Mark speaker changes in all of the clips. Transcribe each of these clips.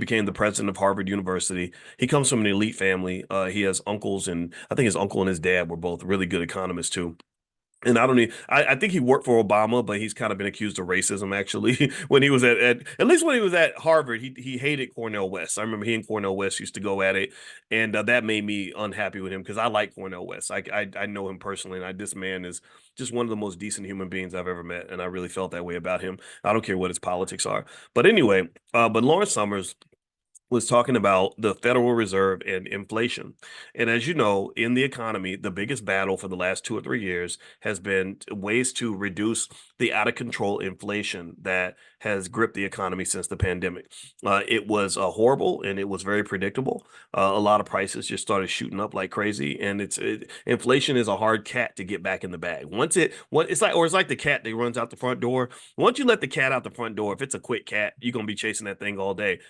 Speaker 1: became the president of Harvard University. He comes from an elite family. He has uncles, and I think his uncle and his dad were both really good economists too. And I don't need, I think he worked for Obama, but he's kind of been accused of racism actually. When he was at least when he was at Harvard, he hated Cornel West. I remember he and Cornel West used to go at it, and that made me unhappy with him because I like Cornel West. I know him personally, and this man is just one of the most decent human beings I've ever met, and I really felt that way about him. I don't care what his politics are, but anyway, but Lawrence Summers was talking about the Federal Reserve and inflation. And as you know, in the economy, the biggest battle for the last 2 or 3 years has been ways to reduce the out of control inflation that has gripped the economy since the pandemic. It was horrible and it was very predictable. A lot of prices just started shooting up like crazy, and inflation is a hard cat to get back in the bag. It's like the cat that runs out the front door. Once you let the cat out the front door, if it's a quick cat, you're gonna be chasing that thing all day.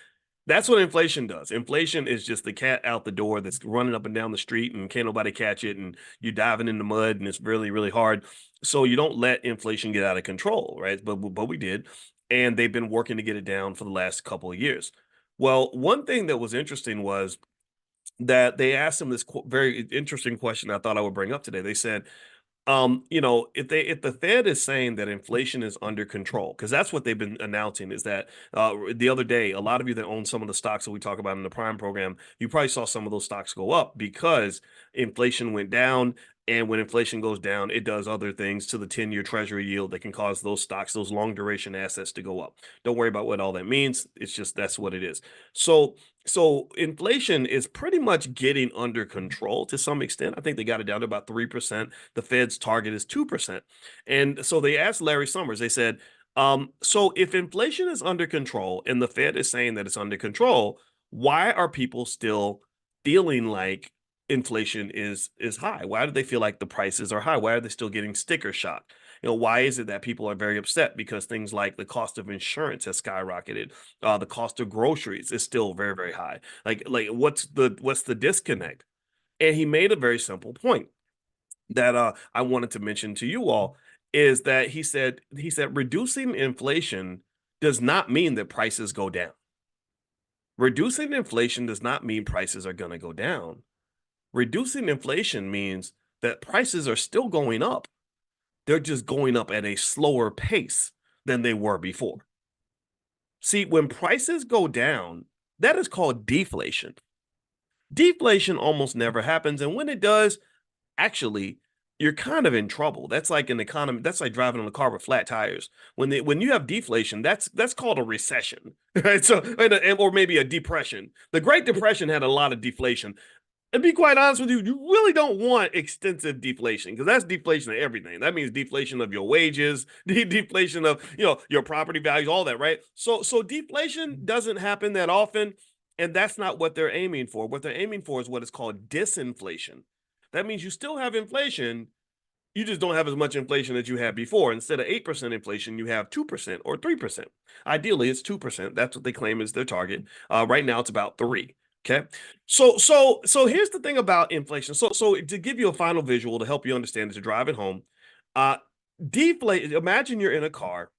Speaker 1: That's what inflation does. Inflation is just the cat out the door that's running up and down the street and can't nobody catch it. And you're diving in the mud and it's really, really hard. So you don't let inflation get out of control, right? But we did. And they've been working to get it down for the last couple of years. Well, one thing that was interesting was that they asked him this very interesting question I thought I would bring up today. They said, if the Fed is saying that inflation is under control, because that's what they've been announcing, is that the other day, a lot of you that own some of the stocks that we talk about in the Prime program, you probably saw some of those stocks go up because inflation went down. And when inflation goes down, it does other things to the 10-year treasury yield that can cause those stocks, those long duration assets to go up. Don't worry about what all that means. It's just that's what it is. So so inflation is pretty much getting under control to some extent. I think they got it down to about 3%. The Fed's target is 2%. And so they asked Larry Summers, they said, so if inflation is under control and the Fed is saying that it's under control, why are people still feeling like inflation is high? Why do they feel like the prices are high? Why are they still getting sticker shock? Why is it that people are very upset? Because things like the cost of insurance has skyrocketed. The cost of groceries is still very, very high. Like what's the disconnect? And he made a very simple point that I wanted to mention to you all is that he said reducing inflation does not mean that prices go down. Reducing inflation does not mean prices are going to go down. Reducing inflation means that prices are still going up. They're just going up at a slower pace than they were before. See, when prices go down, that is called deflation. Deflation almost never happens. And when it does, actually, you're kind of in trouble. That's like an economy. That's like driving on a car with flat tires. When you have deflation, that's called a recession, right? So, or maybe a depression. The Great Depression had a lot of deflation. And be quite honest with you, you really don't want extensive deflation because that's deflation of everything. That means deflation of your wages, deflation of your property values, all that, right? So deflation doesn't happen that often, and that's not what they're aiming for. What they're aiming for is what is called disinflation. That means you still have inflation, you just don't have as much inflation as you had before. Instead of 8% inflation, you have 2% or 3%. Ideally, it's 2%. That's what they claim is their target. Right now, it's about 3. Okay. So here's the thing about inflation. So to give you a final visual to help you understand it, to drive it home, uh, deflate. Imagine you're in a car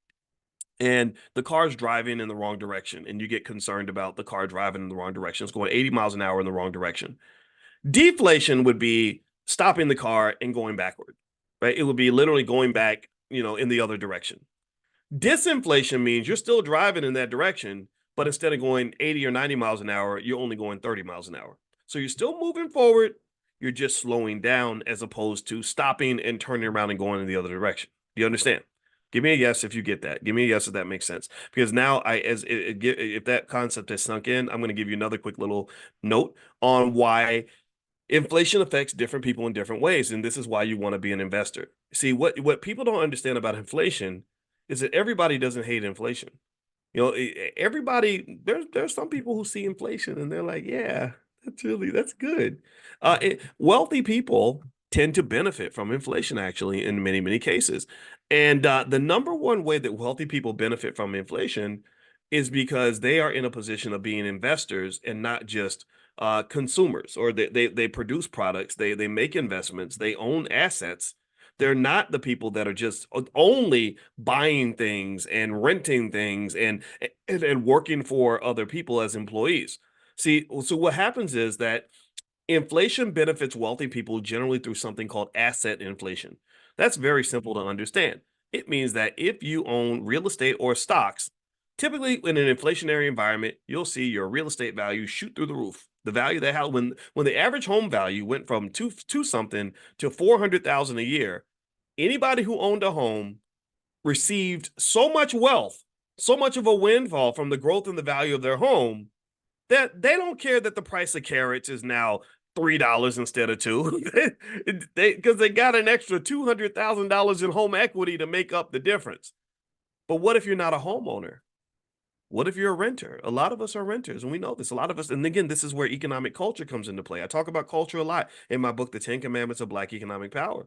Speaker 1: and the car's driving in the wrong direction, and you get concerned about the car driving in the wrong direction. It's going 80 miles an hour in the wrong direction. Deflation would be stopping the car and going backward, right? It would be literally going back, in the other direction. Disinflation means you're still driving in that direction, but instead of going 80 or 90 miles an hour, you're only going 30 miles an hour. So you're still moving forward, you're just slowing down as opposed to stopping and turning around and going in the other direction. Do you understand? Give me a yes if you get that. Give me a yes if that makes sense. Because now, if that concept has sunk in, I'm going to give you another quick little note on why inflation affects different people in different ways, and this is why you want to be an investor. See, what people don't understand about inflation is that everybody doesn't hate inflation. Everybody, there's some people who see inflation and they're like, yeah, that's good. Wealthy people tend to benefit from inflation actually in many, many cases. And the number one way that wealthy people benefit from inflation is because they are in a position of being investors and not just consumers, or they produce products, they make investments, they own assets They're not the people that are just only buying things and renting things and working for other people as employees. See, so what happens is that inflation benefits wealthy people generally through something called asset inflation. That's very simple to understand. It means that if you own real estate or stocks, typically in an inflationary environment, you'll see your real estate value shoot through the roof. The value that how when the average home value went from two something to 400,000 a year, anybody who owned a home received so much wealth, so much of a windfall from the growth in the value of their home that they don't care that the price of carrots is now $3 instead of two. They because they got an extra $200,000 in home equity to make up the difference. But what if you're not a homeowner? What if you're a renter? A lot of us are renters, and we know this. A lot of us, and again, this is where economic culture comes into play. I talk about culture a lot in my book, The 10 Commandments of Black Economic Power.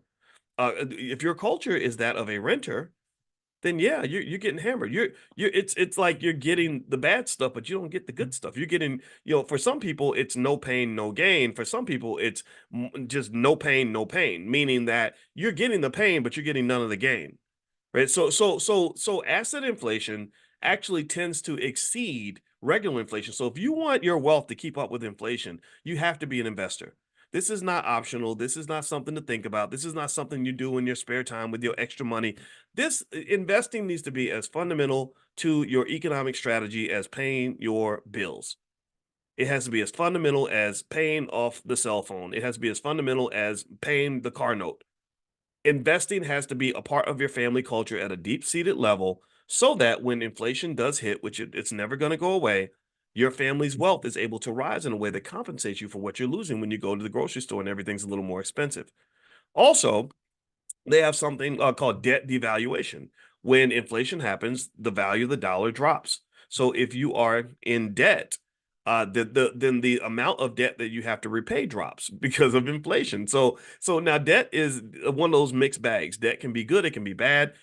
Speaker 1: If your culture is that of a renter, then yeah, you're getting hammered. You're it's like you're getting the bad stuff, but you don't get the good stuff. You're getting, for some people, it's no pain, no gain. For some people, it's just no pain, no pain, meaning that you're getting the pain, but you're getting none of the gain. Right. So asset inflation actually tends to exceed regular inflation. So if you want your wealth to keep up with inflation, you have to be an investor. This is not optional. This is not something to think about. This is not something you do in your spare time with your extra money. This investing needs to be as fundamental to your economic strategy as paying your bills. It has to be as fundamental as paying off the cell phone. It has to be as fundamental as paying the car note. Investing has to be a part of your family culture at a deep-seated level so that when inflation does hit, which it's never going to go away, your family's wealth is able to rise in a way that compensates you for what you're losing when you go to the grocery store and everything's a little more expensive. Also, they have something called debt devaluation. When inflation happens, the value of the dollar drops. So if you are in debt, then the amount of debt that you have to repay drops because of inflation. So now debt is one of those mixed bags. Debt can be good, it can be bad.